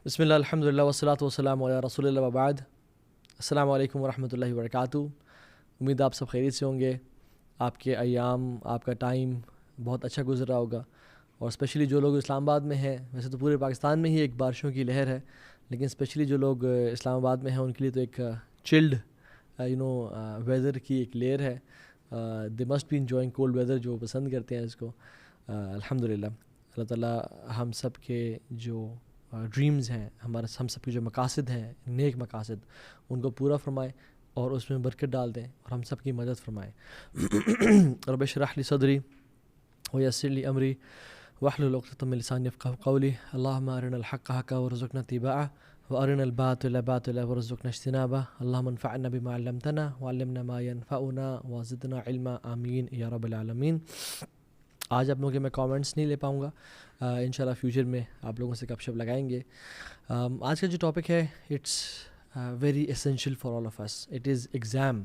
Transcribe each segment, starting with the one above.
بسم اللہ الحمد للہ والصلاۃ والسلام علی رسول اللہ وبعد. السلام علیکم ورحمۃ اللہ وبرکاتہ. امید آپ سب خیریت سے ہوں گے. آپ کے ایام، آپ کا ٹائم بہت اچھا گزر رہا ہوگا. اور اسپیشلی جو لوگ اسلام آباد میں ہیں، ویسے تو پورے پاکستان میں ہی ایک بارشوں کی لہر ہے، لیکن اسپیشلی جو لوگ اسلام آباد میں ہیں ان کے لیے تو ایک چلڈ ویدر کی ایک لیئر ہے. They must be enjoying cold weather, جو پسند کرتے ہیں اس کو. الحمد للہ اللہ تعالیٰ ہم سب کے جو ڈریمز ہیں، ہم سب کے جو مقاصد ہیں، نیک مقاصد، ان کو پورا فرمائے اور اس میں برکت ڈال دیں اور ہم سب کی مدد فرمائے. رب اشرح لی صدری ویسر لی امری واحلل عقدۃ من لسانی یفقہوا قولی. اللہم ارنا الحق حقا وارزقنا اتباعہ وارنا الباطل باطلا وارزقنا اجتنابہ. اللہم انفعنا بما علمتنا وعلمنا ما ينفعنا وزدنا علما، آمین یا رب العالمین. آج آپ لوگوں کے میں کامنٹس نہیں لے پاؤں گا، انشاءاللہ فیوچر میں آپ لوگوں سے گپ شپ لگائیں گے. آج کا جو ٹاپک ہے it's very essential for all of us. It is exam,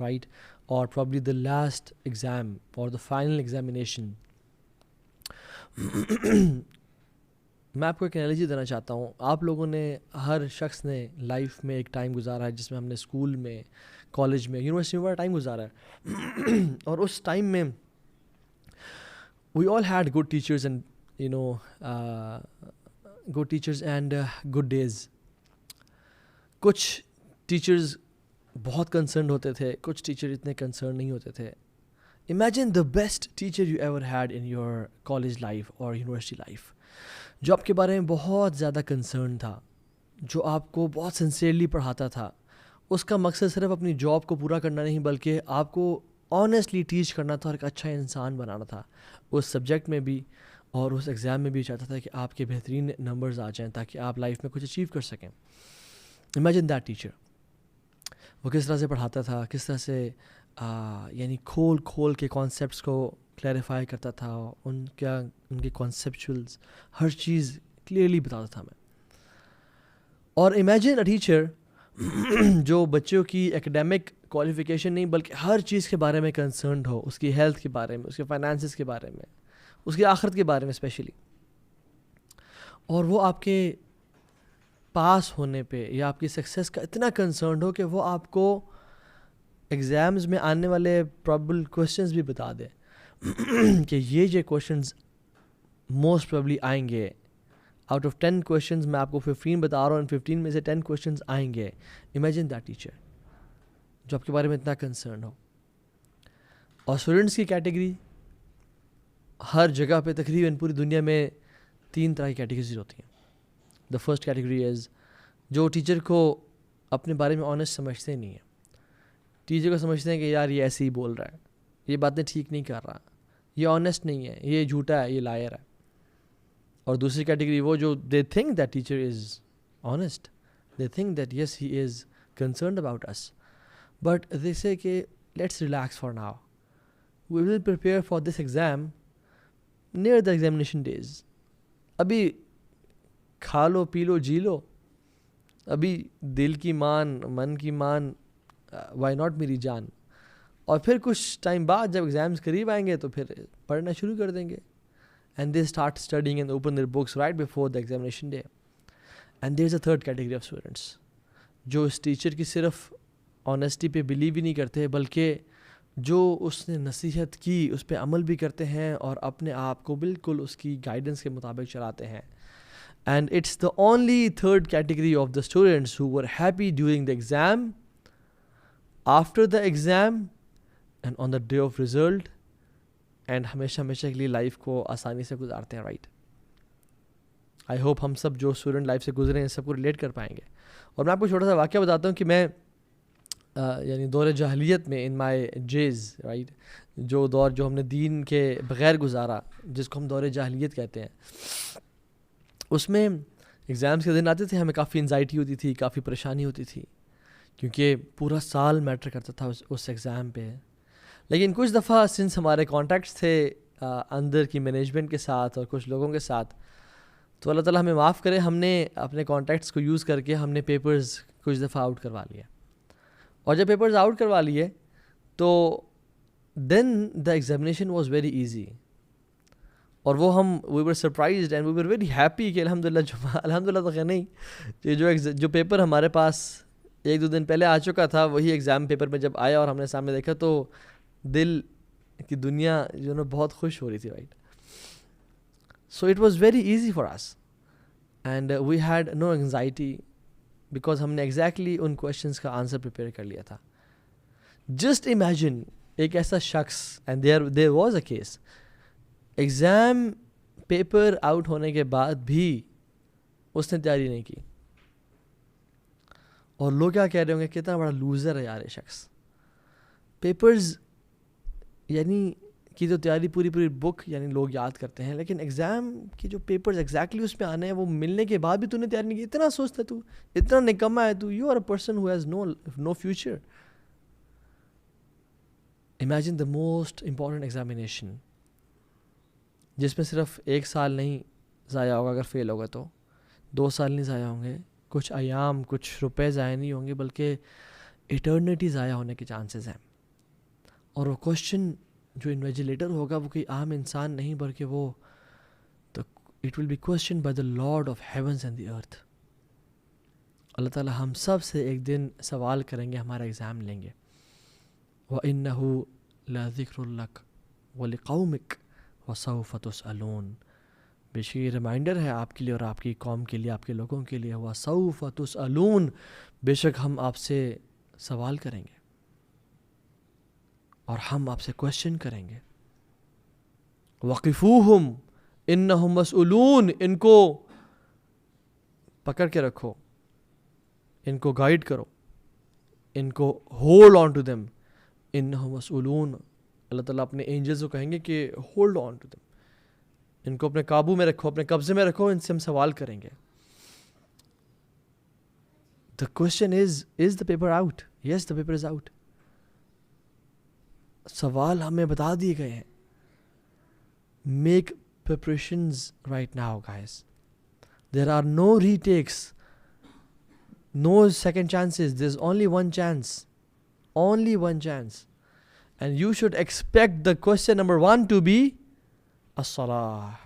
right? اور پرابلی دا لاسٹ ایگزام اور دا فائنل ایگزامینیشن. میں آپ کو ایک انالوجی دینا چاہتا ہوں. آپ لوگوں نے، ہر شخص نے لائف میں ایک ٹائم گزارا ہے جس میں ہم نے اسکول میں، کالج میں، یونیورسٹی میں بڑا ٹائم گزارا ہے. اور اس ٹائم میں we all had good teachers and good teachers and good days. کچھ ٹیچرز بہت کنسرنڈ ہوتے تھے، کچھ ٹیچر اتنے کنسرن نہیں ہوتے تھے. Imagine the best teacher you ever had in your college life or university life, جو آپ کے بارے میں بہت زیادہ کنسرن تھا، جو آپ کو بہت سنسیئرلی پڑھاتا تھا. اس کا مقصد صرف اپنی جاب کو پورا کرنا نہیں بلکہ آپ کو آنیسٹلی ٹیچ کرنا تھا اور ایک اچھا انسان بنانا تھا اس سبجیکٹ میں بھی، اور اس ایگزام میں بھی چاہتا تھا کہ آپ کے بہترین نمبرز آ جائیں تاکہ آپ لائف میں کچھ اچیو کر سکیں. Imagine that teacher. وہ کس طرح سے پڑھاتا تھا، کس طرح سے یعنی کھول کے کانسیپٹس کو کلیریفائی کرتا تھا، ان کے کانسیپچولز ہر چیز کلیئرلی بتاتا تھا میں. اور امیجن اے ٹیچر جو بچوں کی ایکڈیمک کوالیفیکیشن نہیں بلکہ ہر چیز کے بارے میں کنسرنڈ ہو، اس کی ہیلتھ کے بارے میں، اس کے فائنانسز کے بارے میں، اس کی آخرت کے بارے میں اسپیشلی. اور وہ آپ کے پاس ہونے پہ یا آپ کی سکسیس کا اتنا کنسرنڈ ہو کہ وہ آپ کو ایگزامز میں آنے والے پرابل کوشچنز بھی بتا دے کہ یہ کوشچنز موسٹ پرابلی آئیں گے. آؤٹ آف 10 کوشچنز میں آپ کو 15 بتا رہا ہوں، 15 میں سے 10 کوشچنز آئیں گے. امیجن دیٹ ٹیچر جو آپ کے بارے میں اتنا کنسرن ہو. اور اسٹوڈنٹس کی کیٹیگری ہر جگہ پہ تقریباً پوری دنیا میں 3 طرح کی کیٹیگریز ہوتی ہیں. دا فرسٹ کیٹیگری از جو ٹیچر کو اپنے بارے میں آنیسٹ سمجھتے نہیں ہیں. ٹیچر کو سمجھتے ہیں کہ یار یہ ایسے ہی بول رہا ہے، یہ باتیں ٹھیک نہیں کر رہا، یہ آنیسٹ نہیں ہے، یہ جھوٹا ہے، یہ لائر ہے. اور دوسری کیٹیگری وہ جو they think that teacher is honest, they think that yes he is concerned about us, but they say کہ let's relax for now, we will prepare for this exam near the examination days. ابھی کھا لو، پی لو، جی لو، ابھی دل کی مان، من کی مان، وائی ناٹ میری جان. اور پھر کچھ ٹائم بعد جب ایگزامس قریب آئیں گے تو پھر پڑھنا شروع کر دیں گے. And they start studying and open their books right before the examination day. And there's a third category of students جو اس ٹیچر کی صرف آنیسٹی پہ بلیو ہی نہیں کرتے بلکہ جو اس نے نصیحت کی اس پہ عمل بھی کرتے ہیں اور اپنے آپ کو بالکل اس کی گائیڈنس کے مطابق چلاتے ہیں. And it's the only third category of the students who were happy during the exam, after the exam, and on the day of result, and ہمیشہ کے لیے لائف کو آسانی سے گزارتے ہیں. رائٹ؟ آئی ہوپ ہم سب جو اسٹوڈنٹ لائف سے گزرے ہیں سب کو ریلیٹ کر پائیں گے. اور میں آپ کو چھوٹا سا واقعہ بتاتا ہوں کہ میں یعنی دور جاہلیت میں ان مائی جیز، رائٹ، جو دور جو ہم نے دین کے بغیر گزارا جس کو ہم دور جاہلیت کہتے ہیں، اس میں ایگزامس کے دن آتے تھے، ہمیں کافی انزائٹی ہوتی تھی، کافی پریشانی ہوتی تھی کیونکہ پورا سال میٹر کرتا تھا اس ایگزام پہ. لیکن کچھ دفعہ سنس ہمارے کانٹیکٹس تھے اندر کی مینجمنٹ کے ساتھ اور کچھ لوگوں کے ساتھ، تو اللہ تعالیٰ ہمیں معاف کرے، ہم نے اپنے کانٹیکٹس کو یوز کر کے ہم نے پیپرز کچھ دفعہ آؤٹ کروا لیے. اور جب پیپرز آؤٹ کروا لیے تو then the examination was very easy. اور وہ ہم we were surprised and we were very happy کہ الحمدللہ الحمدللہ تو خیر نہیں، جو پیپر ہمارے پاس 1-2 دن پہلے آ چکا تھا وہی ایگزام پیپر میں جب آیا اور ہم نے سامنے دیکھا تو دل کی دنیا جو نا بہت خوش ہو رہی تھی، right. So it was very easy for us and we had no anxiety because ہم نے ایگزیکٹلی ان کویشچنس کا آنسر پریپیئر کر لیا تھا. جسٹ امیجن ایک ایسا شخص، and there was a case, exam paper out ہونے کے بعد بھی اس نے تیاری نہیں کی، اور لوگ کیا کہہ رہے ہوں گے کتنا بڑا لوزر ہے یار یہ شخص. پیپرز یعنی کی تو تیاری پوری بک یعنی لوگ یاد کرتے ہیں، لیکن ایگزام کی جو پیپرز ایگزیکٹلی اس میں آنے ہیں وہ ملنے کے بعد بھی تو نے تیاری نہیں کی. اتنا سوچتا ہے تو، اتنا نکما ہے تو. You are a person who has no future. Imagine the most important examination جس میں صرف 1 سال نہیں ضائع ہوگا اگر فیل ہوگا تو، 2 سال نہیں ضائع ہوں گے، کچھ ایام کچھ روپے ضائع نہیں ہوں گے، بلکہ ایٹرنیٹی ضائع ہونے کے چانسز ہیں. اور وہ کوشچن جو انویجیلیٹر ہوگا وہ کوئی عام انسان نہیں بلکہ وہ it will be question by the lord of heavens and the earth. اللہ تعالیٰ ہم سب سے ایک دن سوال کریں گے، ہمارا ایگزام لیں گے. وَإِنَّهُ لَذِكْرٌ لَكَ وَلِقَوْمِكَ وَسَوْفَ تُسْأَلُونَ. بے شک یہ ریمائنڈر ہے آپ کے لیے اور آپ کی قوم کے لیے، آپ کے لوگوں کے لیے. وَسَوْفَ تُسْأَلُونَ، بے شک ہم آپ سے سوال کریں گے اور ہم آپ سے کویشچن کریں گے. وَقِفُوهُمْ إِنَّهُمْ مَسْئُولُونَ، ان کو پکڑ کے رکھو، ان کو گائیڈ کرو، ان کو ہولڈ آن ٹو دیم. انہم مسئولون، اللہ تعالیٰ اپنے اینجلز کو کہیں گے کہ ہولڈ آن ٹو دیم، ان کو اپنے قابو میں رکھو، اپنے قبضے میں رکھو، ان سے ہم سوال کریں گے. The question is the paper out? Yes, the paper is out. سوال ہمیں بتا دیے گئے ہیں. Make preparations right now, guys. There are no retakes, no second chances. There's only one chance. Only one chance. And you should expect the question number 1 to be as-salah.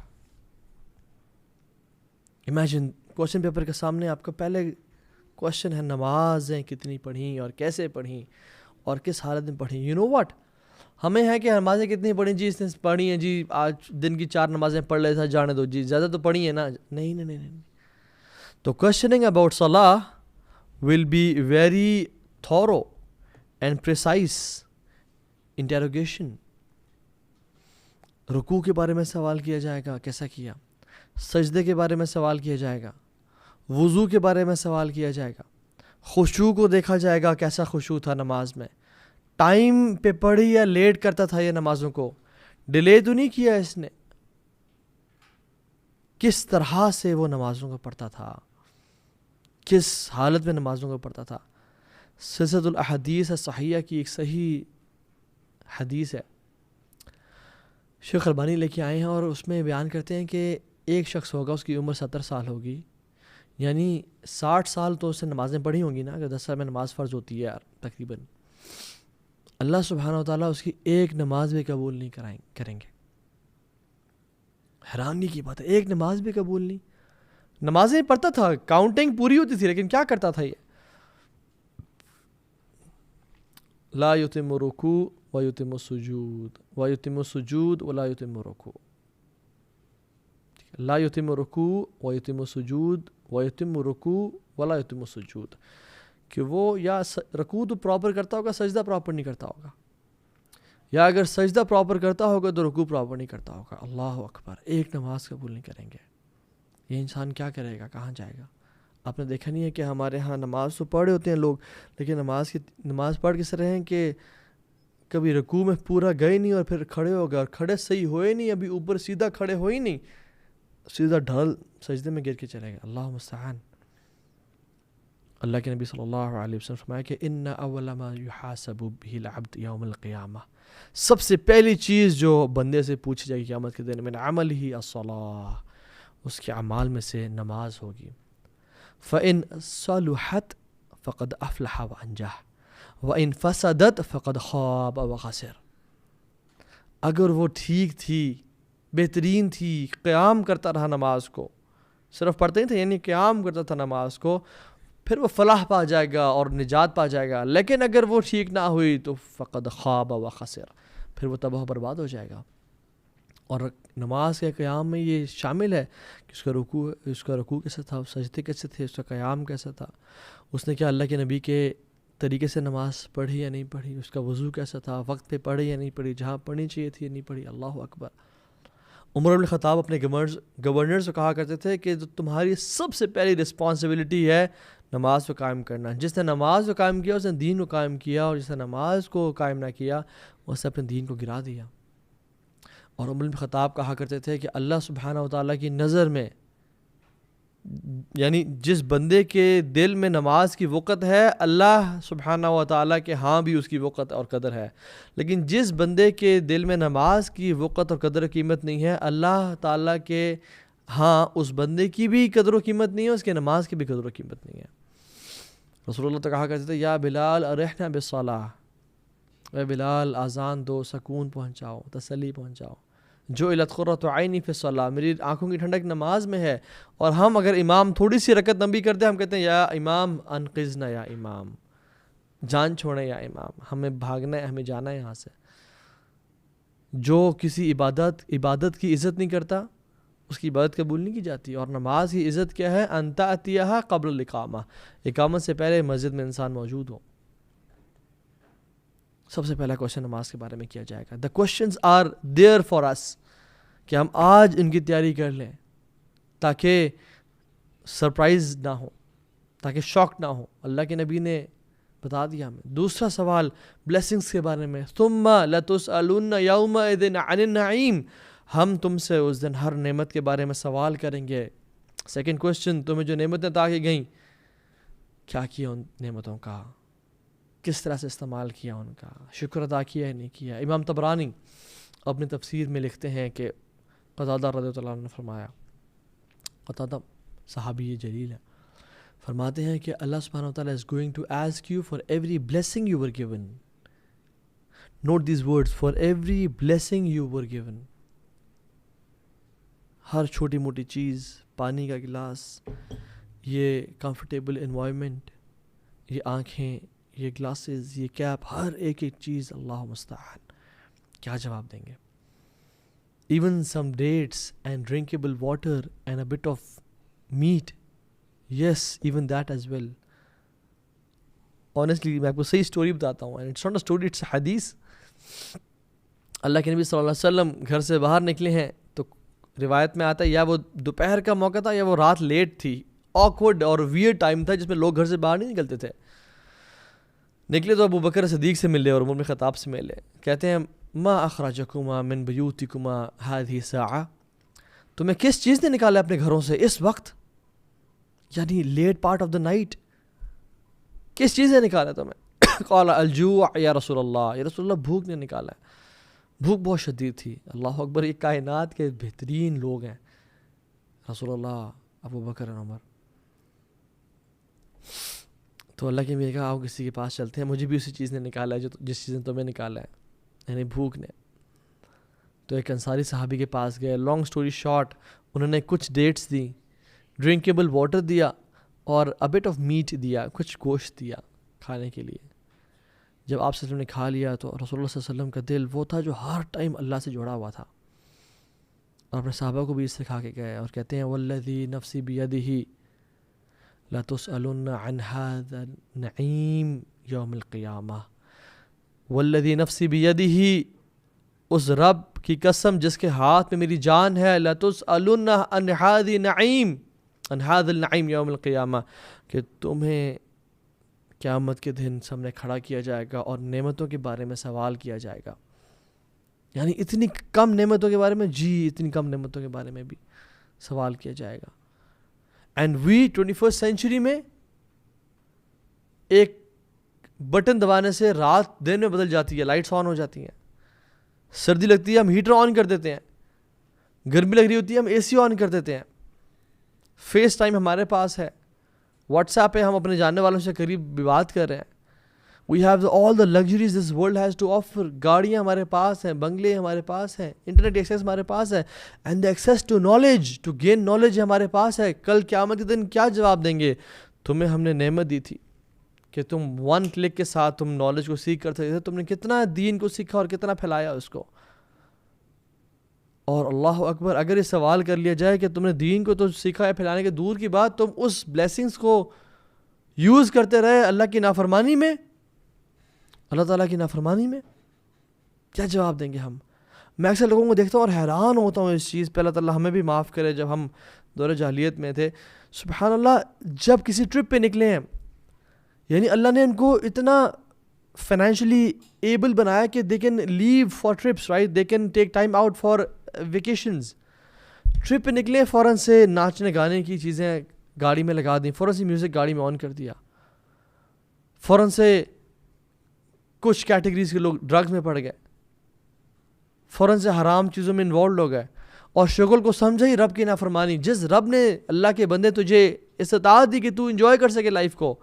Imagine question paper کے سامنے آپ کا پہلے question ہے نمازیں کتنی پڑھیں اور کیسے پڑھیں اور کس حالت میں پڑھیں. You know what? ہمیں ہے کہ نمازیں کتنی پڑھیں جی، اس نے پڑھی ہیں جی، آج دن کی 4 نمازیں پڑھ لیتا جانے دو جی، زیادہ تو پڑھی ہیں نا. نہیں. تو questioning about salah will be very thorough and precise interrogation. رکوع کے بارے میں سوال کیا جائے گا، کیسا کیا. سجدے کے بارے میں سوال کیا جائے گا. وضو کے بارے میں سوال کیا جائے گا. خشوع کو دیکھا جائے گا، کیسا خشوع تھا نماز میں. ٹائم پہ پڑھی یا لیٹ کرتا تھا یہ نمازوں کو، ڈیلے تو نہیں کیا اس نے. کس طرح سے وہ نمازوں کو پڑھتا تھا، کس حالت میں نمازوں کو پڑھتا تھا. سلسلۃ الاحادیث الصحیحہ کی ایک صحیح حدیث ہے، شیخ البانی لے کے آئے ہیں، اور اس میں بیان کرتے ہیں کہ ایک شخص ہوگا، اس کی عمر 70 سال ہوگی، یعنی 60 سال تو اس نے نمازیں پڑھی ہوں گی نا، اگر 10 سال میں نماز فرض ہوتی ہے یار تقریباً. اللہ سبحانہ و تعالیٰ اس کی ایک نماز بھی قبول نہیں کریں گے. حیرانی کی بات ہے، ایک نماز بھی قبول نہیں. نمازیں پڑھتا تھا، کاؤنٹنگ پوری ہوتی تھی، لیکن کیا کرتا تھا یہ؟ لا یتم رکوع و یتم سجود و یتم سجود ولا یتم رکوع. لا یتم رکوع و یتم سجود و یتم رکوع ولا یتم سجود، کہ وہ یا رکوع تو پراپر کرتا ہوگا، سجدہ پراپر نہیں کرتا ہوگا، یا اگر سجدہ پراپر کرتا ہوگا تو رکوع پراپر نہیں کرتا ہوگا. اللہ اکبر، ایک نماز قبول نہیں کریں گے. یہ انسان کیا کرے گا، کہاں جائے گا؟ آپ نے دیکھا نہیں ہے کہ ہمارے ہاں نماز تو پڑھے ہوتے ہیں لوگ، لیکن نماز پڑھ کے اس طرح ہیں کہ کبھی رکوع میں پورا گئے نہیں اور پھر کھڑے ہو گئے، اور کھڑے صحیح ہوئے نہیں، ابھی اوپر سیدھا کھڑے ہوئے نہیں، سیدھا ڈھل سجدے میں گر کے چلے گئے. اللہ مستعان. اللہ کے نبی صلی اللہ علیہ وسلم فرمایا کہ ان اول ما یحاسب به العبد یوم القیامہ، سب سے پہلی چیز جو بندے سے پوچھی جائے گی قیامت کے دن، من عملہ الصلاۃ، اس کے اعمال میں سے نماز ہوگی. فَإِن صَلُحَتْ فَقَدْ أَفْلَحَ وَأَنجَحَ وَإِن فَسَدَتْ فَقَدْ خَابَ وَخَسِرَ. اگر وہ ٹھیک تھی بہترین تھی, قیام کرتا رہا نماز کو, صرف پڑھتے نہیں تھے, یعنی قیام کرتا تھا نماز کو, پھر وہ فلاح پا جائے گا اور نجات پا جائے گا. لیکن اگر وہ ٹھیک نہ ہوئی تو فقد خواب و خسر, پھر وہ تباہ و برباد ہو جائے گا. اور نماز کے قیام میں یہ شامل ہے کہ اس کا رکوع کیسا تھا, سجدے کیسے تھے, اس کا قیام کیسا تھا, اس نے کیا اللہ کے نبی کے طریقے سے نماز پڑھی یا نہیں پڑھی, اس کا وضو کیسا تھا, وقت پہ پڑھی یا نہیں پڑھی, جہاں پڑھنی چاہیے تھی یا نہیں پڑھی. اللہ اکبر. عمر بن الخطاب اپنے گورنر سے کہا کرتے تھے کہ تمہاری سب سے پہلی رسپانسبلٹی ہے نماز کو قائم کرنا. جس نے نماز کو قائم کیا اس نے دین کو قائم کیا, اور جس نے نماز کو قائم نہ کیا اس نے اپنے دین کو گرا دیا. اور عمر بن الخطاب کہا کرتے تھے کہ اللہ سبحانہ و تعالیٰ کی نظر میں, یعنی جس بندے کے دل میں نماز کی وقت ہے, اللہ سبحانہ و تعالیٰ کے ہاں بھی اس کی وقت اور قدر ہے. لیکن جس بندے کے دل میں نماز کی وقت اور قدر و قیمت نہیں ہے, اللہ تعالیٰ کے ہاں اس بندے کی بھی قدر و قیمت نہیں ہے, اس کے نماز کی بھی قدر و قیمت نہیں ہے. رسول اللہ تو کہا کرتے تھے یا بلال ارحنا بالصلاۃ, اے بلال اذان دو, سکون پہنچاؤ, تسلی پہنچاؤ. جو الت قرۃ عینی فی الصلاۃ, میری آنکھوں کی ٹھنڈک نماز میں ہے. اور ہم اگر امام تھوڑی سی رکعت لمبی کر دے, ہم کہتے ہیں یا امام انقذنا, یا امام جان چھوڑیں, یا امام ہمیں بھاگنا ہے, ہمیں جانا ہے یہاں سے. جو کسی عبادت کی عزت نہیں کرتا اس کی عبادت قبول نہیں کی جاتی. اور نماز کی عزت کیا ہے, ان تأتیہا قبل الاقامہ, اقامت سے پہلے مسجد میں انسان موجود ہو. سب سے پہلا کوشچن نماز کے بارے میں کیا جائے گا. The questions are there for us, کہ ہم آج ان کی تیاری کر لیں تاکہ سرپرائز نہ ہو, تاکہ شاک نہ ہو. اللہ کے نبی نے بتا دیا ہمیں. دوسرا سوال بلیسنگز کے بارے میں, ثم لتسألن یومئذ عن النعیم, ہم تم سے اس دن ہر نعمت کے بارے میں سوال کریں گے. سیکنڈ کوشچن, تمہیں جو نعمتیں عطا کی گئیں کیا کیا ان نعمتوں کا, کس طرح سے استعمال کیا ان کا, شکر ادا کیا ہے نہیں کیا. امام طبرانی اپنی تفسیر میں لکھتے ہیں کہ قتادہ رضی اللہ عنہ نے فرمایا, قتادہ صحابی جلیل ہے, فرماتے ہیں کہ اللہ سبحانہ و تعالیٰ is going to ask you for every blessing you were given. Note these words, for every blessing you were given. ہر چھوٹی موٹی چیز, پانی کا گلاس, یہ کمفرٹیبل انوائرمنٹ, یہ آنکھیں, یہ گلاسز, یہ کیپ, ہر ایک چیز اللہ مستعان. کیا جواب دیں گے؟ Even some dates and drinkable water and a bit of meat. Yes, even that as well. Honestly, میں آپ کو صحیح سٹوری بتاتا ہوں, and it's not a story, it's a حدیث. اللہ کے نبی صلی اللہ علیہ وسلم گھر سے باہر نکلے ہیں تو روایت میں آتا ہے یا وہ دوپہر کا موقع تھا یا وہ رات لیٹ تھی. awkward اور weird ٹائم تھا جس میں لوگ گھر سے باہر نہیں نکلتے تھے. نکلے تو ابو بکر صدیق سے ملے اور عمر بن خطاب سے ملے. کہتے ہیں ما اخرجکما من بیوتکما هذه ساعة, تمہیں کس چیز نے نکالا اپنے گھروں سے اس وقت, یعنی late part of the night, کس چیز نے نکالا تمہیں؟ قال الجوع یا رسول اللہ, یا رسول اللہ بھوک نے نکالا ہے, بھوک بہت شدید تھی. اللہ اکبر, یہ کائنات کے بہترین لوگ ہیں رسول اللہ, ابو بکر اور عمر. تو اللہ کے نبی کہا آؤ کسی کے پاس چلتے ہیں, مجھے بھی اسی چیز نے نکالا ہے جس چیز نے تمہیں نکالا ہے, یعنی بھوک نے. تو ایک انصاری صحابی کے پاس گئے. لانگ سٹوری شارٹ, انہوں نے کچھ ڈیٹس دی, ڈرنکیبل واٹر دیا اور a bit of meat دیا, کچھ گوشت دیا کھانے کے لیے. جب آپ صلی اللہ علیہ وسلم نے کھا لیا تو رسول اللہ صلی اللہ علیہ وسلم کا دل وہ تھا جو ہر ٹائم اللہ سے جڑا ہوا تھا, اور اپنے صحابہ کو بھی اس سے کھا کے گئے. اور کہتے ہیں والذی نفسی بیدہ لتسألن عن هذا النعیم یوم القیامہ. والذی نفسی بیدہ, اس رب کی قسم جس کے ہاتھ میں میری جان ہے, لتسألن عن هذا النعیم, عن هذا النعیم یوم القیامہ, کہ تمہیں قیامت کے دن سامنے کھڑا کیا جائے گا اور نعمتوں کے بارے میں سوال کیا جائے گا. یعنی اتنی کم نعمتوں کے بارے میں, جی اتنی کم نعمتوں کے بارے میں بھی سوال کیا جائے گا. اینڈ وی 21st سینچری میں ایک بٹن دبانے سے رات دن میں بدل جاتی ہے, لائٹس آن ہو جاتی ہیں, سردی لگتی ہے ہم ہیٹر آن کر دیتے ہیں, گرمی لگ رہی ہوتی ہے ہم اے سی آن کر دیتے ہیں, فیس ٹائم ہمارے پاس ہے, واٹس ایپ پہ ہم اپنے جاننے والوں سے قریب بھی بات کر رہے ہیں. We have all the luxuries this world has to offer. گاڑیاں ہمارے پاس ہیں, بنگلے ہمارے پاس ہیں, انٹرنیٹ ایکسیس ہمارے پاس ہے, and the access to knowledge, to gain knowledge ہمارے پاس ہے. کل قیامت کے دن کیا جواب دیں گے؟ تمہیں ہم نے نعمت دی تھی کہ تم 1 کلک کے ساتھ تم نالج کو سیکھ کر سکتے تھے. تم نے کتنا دین کو سیکھا اور کتنا پھیلایا اس کو. اور اللہ اکبر, اگر یہ سوال کر لیا جائے کہ تم نے دین کو تو سیکھا ہے, پھیلانے کے دور کی بات, تم اس بلیسنگز کو یوز کرتے رہے اللہ کی نافرمانی میں, اللہ تعالیٰ کی نافرمانی میں, کیا جواب دیں گے ہم؟ میں اکثر لوگوں کو دیکھتا ہوں اور حیران ہوتا ہوں اس چیز پہ. اللہ تعالیٰ ہمیں بھی معاف کرے. جب ہم دور جاہلیت میں تھے, سبحان اللہ, جب کسی ٹرپ پہ نکلے ہیں, یعنی اللہ نے ان کو اتنا فائنینشلی ایبل بنایا کہ they can leave for trips, right, they can take time out for vacations. Trip پہ نکلے, فوراً سے ناچنے گانے کی چیزیں گاڑی میں لگا دیں, فوراً سے میوزک گاڑی میں آن کر دیا, فوراً سے کچھ کیٹیگریز کے لوگ ڈرگز میں پڑ گئے, فوراً سے حرام چیزوں میں انوالوڈ ہو گئے, اور شغل کو سمجھا ہی رب کی نافرمانی. جس رب نے اللہ کے بندے تجھے استطاعت دی کہ تو انجوائے کر سکے لائف کو,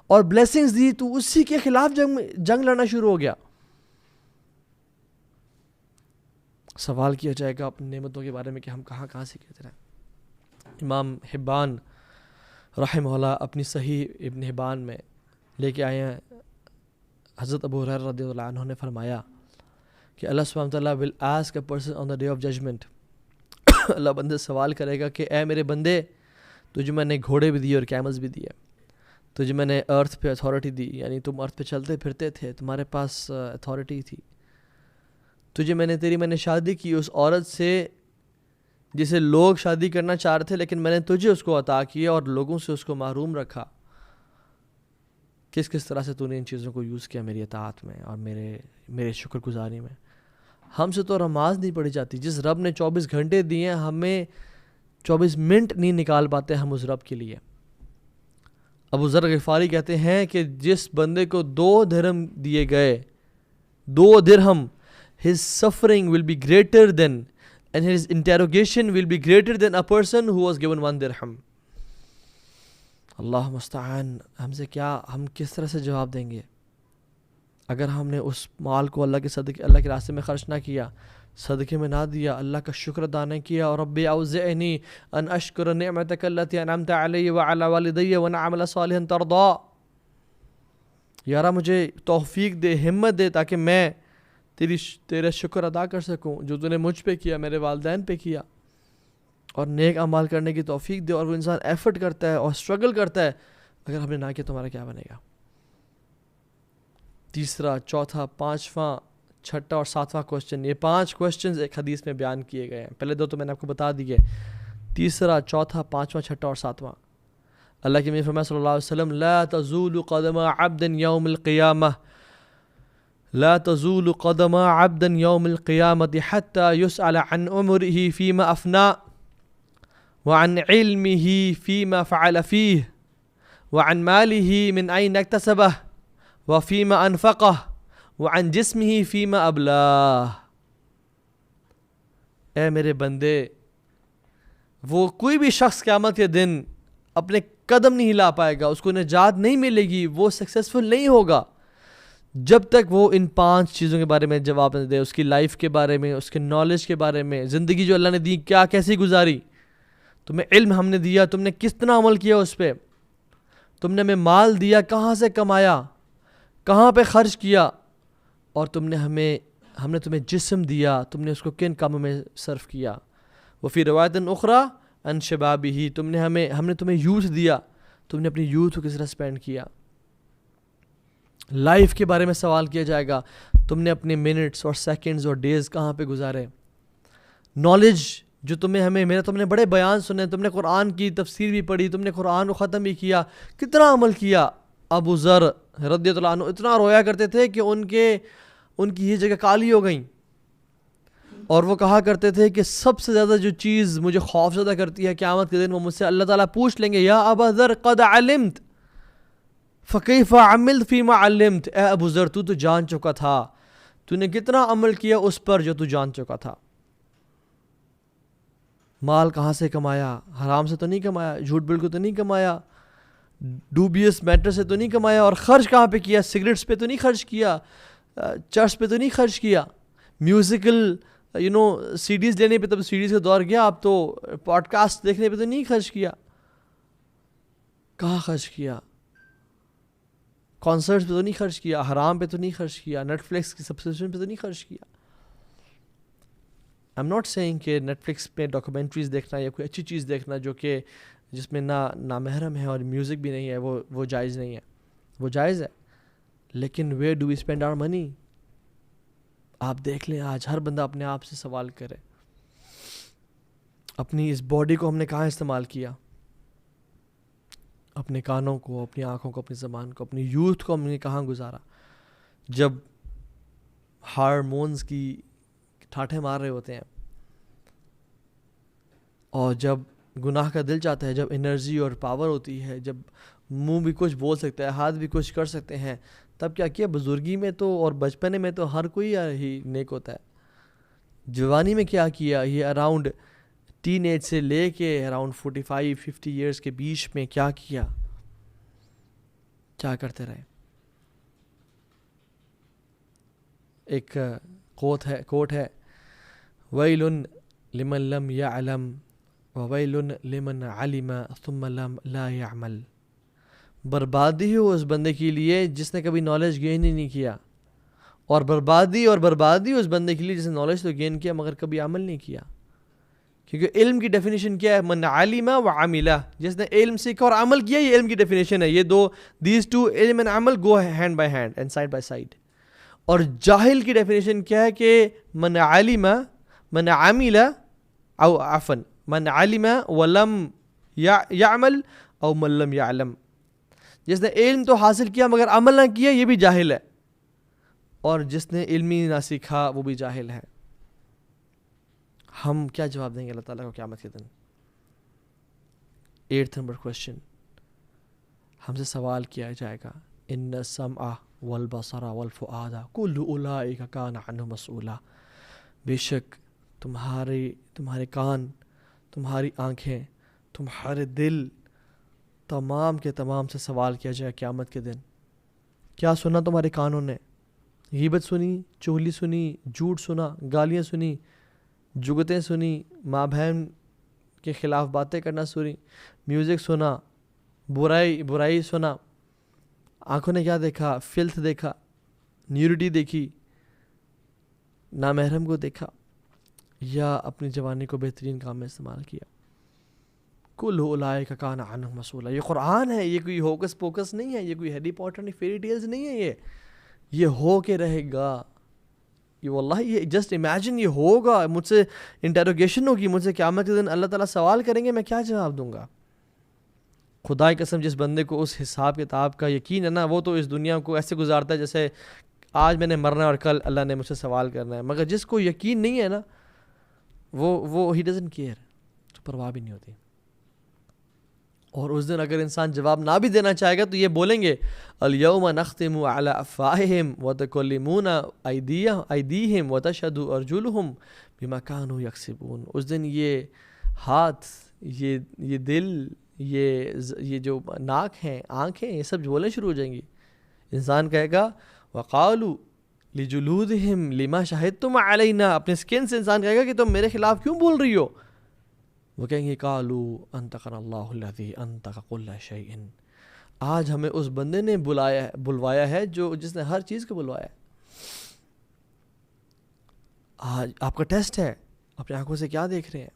اور بلیسنگز دی, تو اسی کے خلاف جنگ لڑنا شروع ہو گیا. سوال کیا جائے گا اپنی نعمتوں کے بارے میں کہ ہم کہاں کہاں سے کہتے رہے. امام حبان رحمہ اللہ اپنی صحیح ابن حبان میں لے کے آئے ہیں, حضرت ابو ہریرہ رضی اللہ عنہ نے فرمایا کہ اللہ سبحانہ تعالیٰ will ask a person on the day of judgment. اللہ بندے سوال کرے گا کہ اے میرے بندے, تجھے میں نے گھوڑے بھی دیے اور کیملز بھی دیے, تجھے میں نے ارتھ پہ اتھارٹی دی, یعنی تم ارتھ پہ چلتے پھرتے تھے, تمہارے پاس اتھارٹی تھی. تجھے میں نے شادی کی اس عورت سے جسے لوگ شادی کرنا چاہ رہے تھے, لیکن میں نے تجھے اس کو عطا کیا اور لوگوں سے اس کو محروم رکھا. کس طرح سے تو نے ان چیزوں کو یوز کیا میری اطاعت میں اور میرے شکر گزاری میں. ہم سے تو نماز نہیں پڑھی جاتی. جس رب نے 24 گھنٹے دیے ہیں, ہمیں 24 منٹ نہیں نکال پاتے ہم اس رب کے لیے. ابو ذر غفاری کہتے ہیں کہ جس بندے کو 2 درہم دیے گئے, 2 درہم, his suffering will be greater than and his interrogation will be greater than a person who was given 1 dirham. اللہ مستعان, ہم کس طرح سے جواب دیں گے اگر ہم نے اس مال کو اللہ کے راستے میں خرچ نہ کیا, صدقے میں نہ دیا, اللہ کا شکر ادا نہ کیا. اور رب اوزعنی ان اشکر نعمتک التی انعمت علی وعلی والدی وان اعمل صالحا ترضا. یارا مجھے توفیق دے, ہمت دے, تاکہ میں تیرا شکر ادا کر سکوں جو تو نے مجھ پہ کیا, میرے والدین پہ کیا, اور نیک اعمال کرنے کی توفیق دے. اور وہ انسان ایفرٹ کرتا ہے اور اسٹرگل کرتا ہے, اگر ہم نے نہ کیا تمہارا کیا بنے گا؟ تیسرا, چوتھا, پانچواں, چھٹا اور ساتواں کوشچن, یہ 5 کوشچنز ایک حدیث میں بیان کیے گئے ہیں. پہلے 2 تو میں نے آپ کو بتا دیے, تیسرا, چوتھا, پانچواں, چھٹا اور ساتواں. اللہ کے نبی فرمایا صلی اللہ علیہ وسلم, لا تزول قدم عبد یوم القیامہ, لا تزول قدم عبد یوم القیامة حتى يسأل عن عمره فيما أفنى وعن علمه فيما فعل فيه وعن ماله من أين اكتسبه وفيما أنفقه وعن جسمه فيما أبلاه. اے میرے بندے, وہ کوئی بھی شخص قیامت کے دن اپنے قدم نہیں ہلا پائے گا, اس کو نجات نہیں ملے گی, وہ سکسیسفل نہیں ہوگا جب تک وہ ان 5 چیزوں کے بارے میں جواب نہ دے. اس کی لائف کے بارے میں, اس کے نالج کے بارے میں, زندگی جو اللہ نے دی کیسی گزاری, تمہیں علم ہم نے دیا, تم نے کتنا عمل کیا اس پہ, تم نے ہمیں مال دیا, کہاں سے کمایا, کہاں پہ خرچ کیا, اور ہم نے تمہیں جسم دیا, تم نے اس کو کن کاموں میں صرف کیا. وفی روایت اخری ان شبابہ, ہم نے تمہیں یوتھ دیا, تم نے اپنی یوتھ کو کس طرح اسپینڈ کیا. لائف کے بارے میں سوال کیا جائے گا, تم نے اپنے منٹس اور سیکنڈز اور ڈیز کہاں پہ گزارے. نالج جو تم نے بڑے بیان سنے, تم نے قرآن کی تفسیر بھی پڑھی, تم نے قرآن کو ختم بھی کیا, کتنا عمل کیا. ابو ذر رضی اللہ عنہ اتنا رویا کرتے تھے کہ ان کی یہ جگہ کالی ہو گئیں, اور وہ کہا کرتے تھے کہ سب سے زیادہ جو چیز مجھے خوف زدہ کرتی ہے قیامت کے دن, وہ مجھ سے اللہ تعالیٰ پوچھ لیں گے, یا ابا ذر قد علمت فکیف عملت فیما علمت. اے ابو ذر, تو جان چکا تھا, تو نے کتنا عمل کیا اس پر جو تو جان چکا تھا. مال کہاں سے کمایا, حرام سے تو نہیں کمایا, جھوٹ بالکل تو نہیں کمایا, ڈوبیس میٹر سے تو نہیں کمایا, اور خرچ کہاں پہ کیا؟ سگریٹس پہ تو نہیں خرچ کیا, چرچ پہ تو نہیں خرچ کیا, میوزیکل سی ڈیز لینے پہ, تب سی ڈیز کا دور گیا, آپ تو پوڈ کاسٹ دیکھنے پہ تو نہیں خرچ کیا. کہاں خرچ کیا؟ کانسرٹس پہ تو نہیں خرچ کیا, حرام پہ تو نہیں خرچ کیا, نیٹ فلکس کی سبسکرپشن پہ تو نہیں خرچ کیا. آئی ایم ناٹ سیئنگ کہ نیٹ فلکس پہ ڈاکومنٹریز دیکھنا یا کوئی اچھی چیز دیکھنا جو کہ جس میں نامحرم ہے اور میوزک بھی نہیں ہے, وہ جائز نہیں ہے, وہ جائز ہے. لیکن ویئر ڈو وی اسپینڈ آور منی؟ آپ دیکھ لیں, آج ہر بندہ اپنے آپ سے سوال کرے, اپنی اس باڈی کو ہم نے کہاں استعمال کیا؟ اپنے کانوں کو, اپنی آنکھوں کو, اپنی زبان کو, اپنی یوتھ کو ہم نے کہاں گزارا؟ جب ہارمونز کی ٹھاٹھے مار رہے ہوتے ہیں, اور جب گناہ کا دل چاہتا ہے, جب انرجی اور پاور ہوتی ہے, جب منہ بھی کچھ بول سکتا ہے, ہاتھ بھی کچھ کر سکتے ہیں, تب کیا کیا؟ بزرگی میں تو اور بچپنے میں تو ہر کوئی ہی نیک ہوتا ہے. جوانی میں کیا کیا؟ یہ اراؤنڈ ٹین ایج سے لے کے اراؤنڈ 45-50 ایئرس کے بیچ میں کیا کیا؟ کیا کرتے رہے؟ ایک کوٹ ہے ویل لمن لم یعلم وویل لمن علم ثم لم لا یعمل. بربادی ہو اس بندے کے لیے جس نے کبھی نالج گین ہی نہیں کیا, اور بربادی اس بندے کے لیے جس نے نالج تو گین کیا مگر کبھی عمل نہیں کیا. کیونکہ علم کی ڈیفینیشن کیا ہے؟ من علم و عمل, جس نے علم سیکھا اور عمل کیا, یہ علم کی ڈیفینیشن ہے. یہ دیز ٹو, علم and عمل, go hand by hand and side by side. اور جاہل کی ڈیفینیشن کیا ہے کہ من علم من عمل او عفن من علم ولم یعمل او من لم یعلم. جس نے علم تو حاصل کیا مگر عمل نہ کیا, یہ بھی جاہل ہے, اور جس نے علم ہی نہ سیکھا وہ بھی جاہل ہے. ہم کیا جواب دیں گے اللہ تعالیٰ کو قیامت کے دن؟ 8 نمبر کوشچن ہم سے سوال کیا جائے گا, ان السمع والبصر والفؤاد کل اولئک کان عنہ مسئولا. بے شک تمہارے کان, تمہاری آنکھیں, تمہارے دل, تمام کے تمام سے سوال کیا جائے قیامت کے دن. کیا سنا تمہارے کانوں نے؟ غیبت سنی, چغلی سنی, جھوٹ سنا, گالیاں سنی, جگتیں سنی, ماں بہن کے خلاف باتیں کرنا سنی, میوزک سنا, برائی سنا. آنکھوں نے کیا دیکھا؟ فلتھ دیکھا, نیوڈیٹی دیکھی, نامحرم کو دیکھا, یا اپنی جوانی کو بہترین کام میں استعمال کیا. کل اولئک کان عنہ مسئولا. یہ قرآن ہے, یہ کوئی ہوکس پوکس نہیں ہے, یہ کوئی ہیری پوٹر نہیں, فیری ٹیلز نہیں ہے. یہ ہو کے رہے گا. یہ واللہ, یہ جسٹ امیجن, یہ ہوگا. مجھ سے انٹروگیشن ہوگی, مجھ سے قیامت کے دن اللہ تعالیٰ سوال کریں گے, میں کیا جواب دوں گا؟ خدا کی قسم, جس بندے کو اس حساب کتاب کا یقین ہے نا, وہ تو اس دنیا کو ایسے گزارتا ہے جیسے آج میں نے مرنا ہے اور کل اللہ نے مجھ سے سوال کرنا ہے. مگر جس کو یقین نہیں ہے نا, وہ ہی ڈزنٹ کیئر, تو پرواہ بھی نہیں ہوتی. اور اس دن اگر انسان جواب نہ بھی دینا چاہے گا تو یہ بولیں گے, الیوم نختم علی افواہہم وتکلمونا ایدیہم وتشہد ارجلہم بما کانوا یکسبون. اس دن یہ ہاتھ, یہ دل, یہ جو ناک ہیں, آنکھیں, یہ سب بولنے شروع ہو جائیں گی. انسان کہے گا وقالوا لجلودہم لما شہدتم علینا, اپنے سکن سے انسان کہے گا کہ تم میرے خلاف کیوں بول رہی ہو؟ وہ کہیں گے قالوا انطقنا اللہ الذی انطق کل شیء. آج ہمیں اس بندے نے بلوایا ہے جس نے ہر چیز کو بلوایا ہے. آج آپ کا ٹیسٹ ہے, اپنی آنکھوں سے کیا دیکھ رہے ہیں؟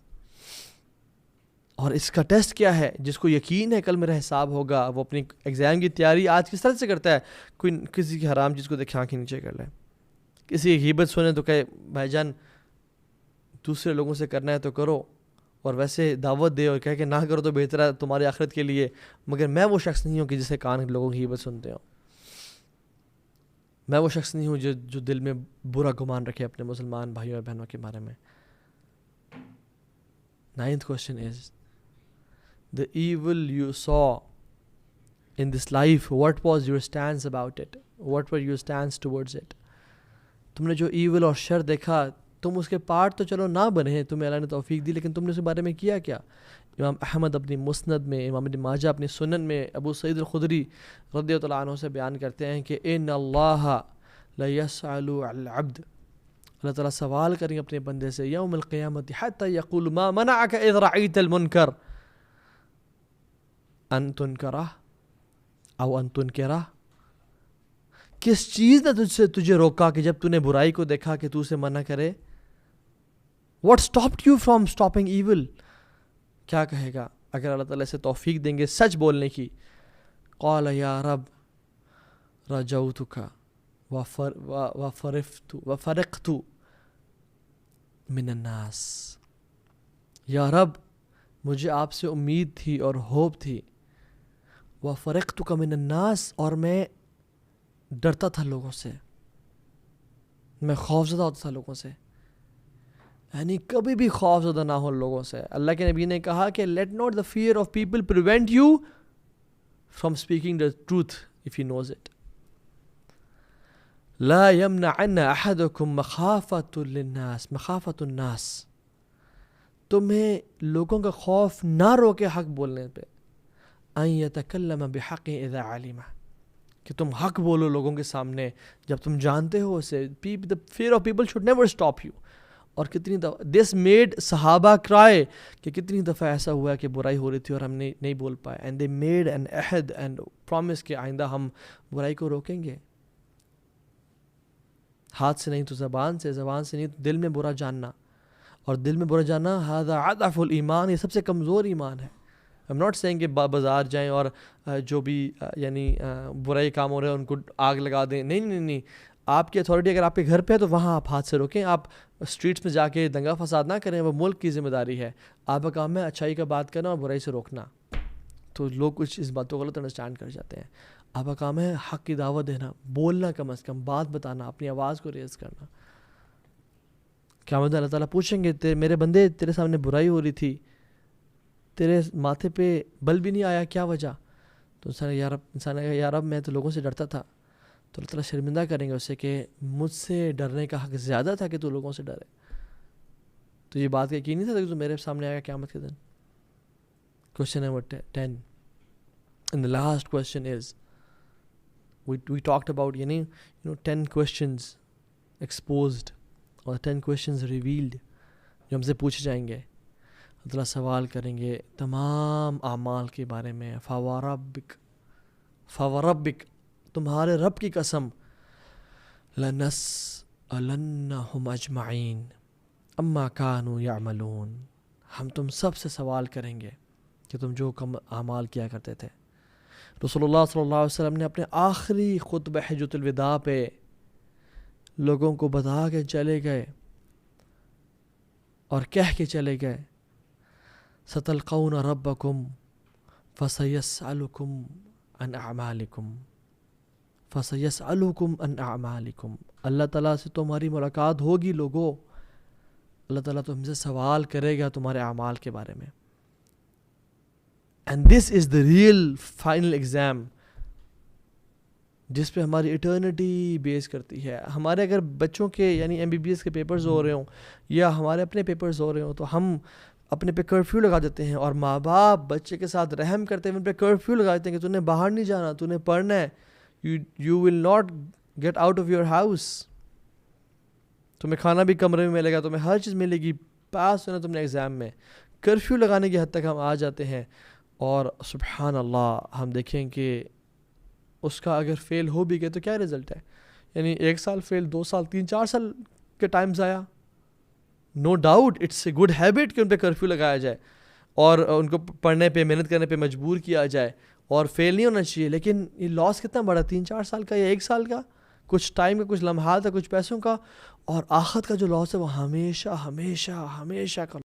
اور اس کا ٹیسٹ کیا ہے؟ جس کو یقین ہے کل میرا حساب ہوگا, وہ اپنی ایگزام کی تیاری آج کس طرح سے کرتا ہے؟ کوئی کسی کی حرام چیز کو دیکھے آنکھیں نیچے کر لے, کسی کی غیبت سنے تو کہے بھائی جان دوسرے لوگوں سے کرنا ہے تو کرو, اور ویسے دعوت دے اور کہہ کہ نہ کرو تو بہتر ہے تمہاری آخرت کے لیے. مگر میں وہ شخص نہیں ہوں کہ جسے کان لوگوں کی غیبت سنتے ہوں. میں وہ شخص نہیں ہوں جو دل میں برا گمان رکھے اپنے مسلمان بھائیوں اور بہنوں کے بارے میں. 9th question is, the evil you saw in this life, what was your stance about it? What were your stance towards it? تم نے جو ایول اور شر دیکھا, تم اس کے پارٹ تو چلو نہ بنے، تمہیں اللہ نے توفیق دی، لیکن تم نے اس کے بارے میں کیا کیا؟ امام احمد اپنی مسند میں، امام ابن ماجہ اپنی سنن میں، ابو سعید الخدری رضی اللہ عنہ سے بیان کرتے ہیں کہ ان اللہ لیسأل العبد، اللہ تعالیٰ سوال کریں گے اپنے بندے سے یوم القیامت حتی یقول ما منعک اذ رأیت المنکر ان تنکرہ او ان تنکرہ، کس چیز نے تجھے روکا کہ جب تو نے برائی کو دیکھا کہ تو اسے منع کرے؟ What stopped you from stopping evil؟ کیا کہے گا اگر اللہ تعالیٰ سے توفیق دیں گے سچ بولنے کی؟ قال یا رب رجوتک وفرقت من الناس، یا رب مجھے آپ سے امید تھی اور ہوپ تھی، وفرقتک من الناس، اور میں ڈرتا تھا لوگوں سے، میں خوفزدہ ہوتا تھا لوگوں سے، یعنی کبھی بھی خوف زدہ نہ ہو لوگوں سے۔ اللہ کے نبی نے کہا کہ let not the fear of people prevent you from speaking the truth if you knows it, لا یمنعن احدکم مخافۃ للناس مخافۃ الناس، تمہیں لوگوں کا خوف نہ روکے حق بولنے پہ، ان یتکلم بحق اذا علم، کہ تم حق بولو لوگوں کے سامنے جب تم جانتے ہو اسے۔ the fear of people should never stop you۔ اور کتنی دفعہ this made صحابہ cry کہ کتنی دفعہ ایسا ہوا کہ برائی ہو رہی تھی اور ہم نے نہیں بول پائے، and they made an عہد and promise کہ آئندہ ہم برائی کو روکیں گے، ہاتھ سے نہیں تو زبان سے، زبان سے نہیں تو دل میں برا جاننا، اور دل میں برا جاننا هذا اضعف الایمان، یہ سب سے کمزور ایمان ہے۔ I'm not saying کہ بازار جائیں اور جو بھی یعنی برائی کام ہو رہے ہیں ان کو آگ لگا دیں، نہیں نہیں نہیں، آپ کی اتھارٹی اگر آپ کے گھر پہ ہے تو وہاں آپ ہاتھ سے روکیں، آپ اسٹریٹس میں جا کے دنگا فساد نہ کریں، وہ ملک کی ذمہ داری ہے۔ آپ کا کام ہے اچھائی کا بات کرنا اور برائی سے روکنا، تو لوگ کچھ اس بات کو غلط انڈرسٹینڈ کر جاتے ہیں۔ آپ کا کام ہے حق کی دعوت دینا، بولنا، کم از کم بات بتانا، اپنی آواز کو ریز کرنا۔ قیامت میں اللہ تعالیٰ پوچھیں گے میرے بندے تیرے سامنے برائی ہو رہی تھی، تیرے ماتھے پہ بل بھی نہیں آیا، کیا وجہ؟ تو انسان نے کہا یا رب میں تو لوگوں سے ڈرتا تھا، تو اللہ تعالیٰ شرمندہ کریں گے اسے کہ مجھ سے ڈرنے کا حق زیادہ تھا کہ تو لوگوں سے ڈرے، تو یہ بات کا یقین نہیں تھا کہ تو میرے سامنے آئے گا قیامت کے دن۔ Question number 10 and the last question is we talked about 10 questions exposed اور 10 questions revealed جو ہم سے پوچھے جائیں گے۔ اللہ تعالیٰ سوال کریں گے تمام اعمال کے بارے میں، فوربک تمہارے رب کی قسم، لنسألنہم اجمعین اما کانوا یعملون، ہم تم سب سے سوال کریں گے کہ تم جو کم اعمال کیا کرتے تھے۔ رسول اللہ صلی اللہ علیہ وسلم نے اپنے آخری خطبہ حجۃ الوداع پہ لوگوں کو بتا کے چلے گئے اور کہہ کے چلے گئے ستلقون ربکم فسیسألکم عن اعمالکم اللہ تعالیٰ سے تمہاری ملاقات ہوگی لوگوں، اللہ تعالیٰ تم سے سوال کرے گا تمہارے اعمال کے بارے میں۔ And this is the real final exam جس پہ ہماری ایٹرنٹی بیس کرتی ہے۔ ہمارے اگر بچوں کے یعنی MBBS کے پیپرز ہو رہے ہوں یا ہمارے اپنے پیپرز ہو رہے ہوں تو ہم اپنے پہ کرفیو لگا دیتے ہیں، اور ماں باپ بچے کے ساتھ رحم کرتے ہیں ان پہ کرفیو لگا دیتے ہیں کہ تو نے باہر نہیں جانا، تو نے پڑھنا ہے، you will not get out of your house, تمہیں کھانا بھی کمرے میں ملے گا، تمہیں ہر چیز ملے گی، پاس ہونا تم نے ایگزام میں۔ کرفیو لگانے کی حد تک ہم آ جاتے ہیں، اور سبحان اللہ ہم دیکھیں کہ اس کا اگر فیل ہو بھی گئے تو کیا رزلٹ ہے، یعنی 1 سال فیل، 2 سال، 3 4 سال کے ٹائم ضائع۔ No doubt it's a good habit کہ ان پہ کرفیو لگایا جائے اور ان کو پڑھنے پہ محنت کرنے پہ مجبور کیا جائے، اور فیل نہیں ہونا چاہیے، لیکن یہ لاس کتنا بڑا، 3 4 سال کا یا 1 سال کا، کچھ ٹائم کا، کچھ لمحات کا، کچھ پیسوں کا، اور آخرت کا جو لاس ہے وہ ہمیشہ ہمیشہ ہمیشہ کا